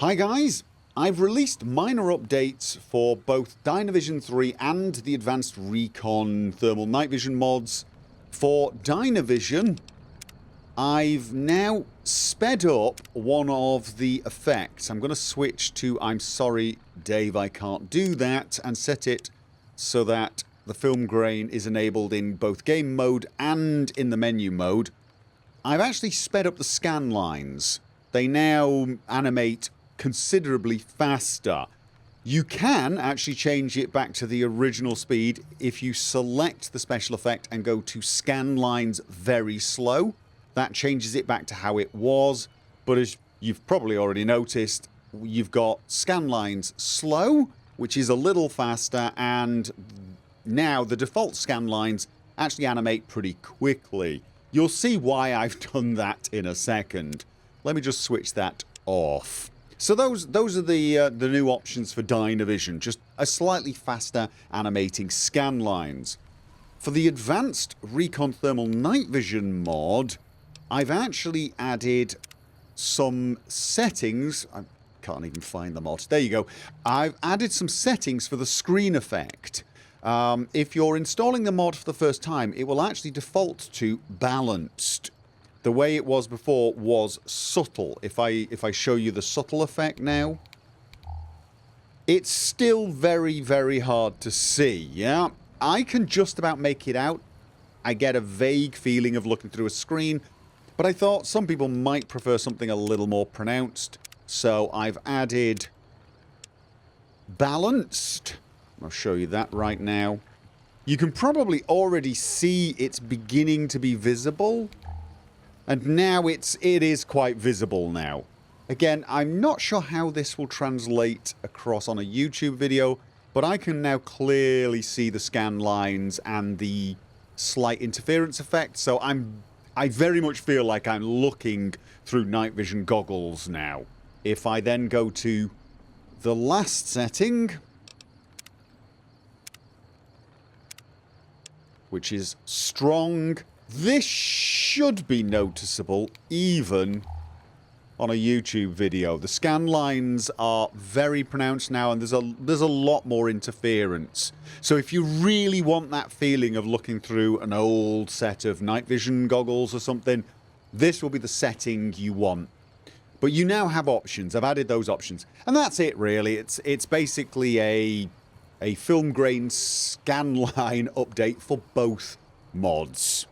Hi guys, I've released minor updates for both DYNAVISION 3 and the Advanced Recon thermal night vision mods. For DYNAVISION, I've now sped up one of the effects. I'm going to switch to I'm sorry Dave I can't do that and set it so that the film grain is enabled in both game mode and in the menu mode. I've actually sped up the scan lines. They now animate considerably faster. You can actually change it back to the original speed if you select the special effect and go to scan lines very slow. That changes it back to how it was, but as you've probably already noticed, you've got scan lines slow, which is a little faster, and now the default scan lines actually animate pretty quickly. You'll see why I've done that in a second. Let me just switch that off. So those are the new options for DYNAVISION, just a slightly faster animating scan lines. For the Advanced Recon Thermal Night Vision mod, I've actually added some settings. I can't even find the mod. There you go. I've added some settings for the screen effect. If you're installing the mod for the first time, it will actually default to balanced. The way it was before was subtle. If I show you the subtle effect now, it's still very, very hard to see, yeah? I can just about make it out. I get a vague feeling of looking through a screen, but I thought some people might prefer something a little more pronounced, so I've added balanced. I'll show you that right now. You can probably already see it's beginning to be visible. And now it is quite visible now. Again, I'm not sure how this will translate across on a YouTube video, but I can now clearly see the scan lines and the slight interference effect, so I very much feel like I'm looking through night vision goggles now. If I then go to the last setting, which is strong, this should be noticeable even on a YouTube video. The scan lines are very pronounced now, and there's a lot more interference. So if you really want that feeling of looking through an old set of night vision goggles or something, this will be the setting you want. But you now have options. I've added those options, and that's it really. It's basically a film grain scan line update for both mods.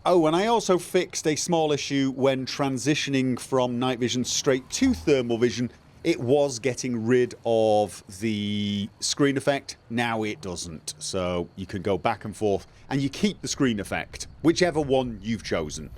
Oh, and I also fixed a small issue when transitioning from night vision straight to thermal vision. It was getting rid of the screen effect. Now it doesn't. So you can go back and forth and you keep the screen effect, whichever one you've chosen.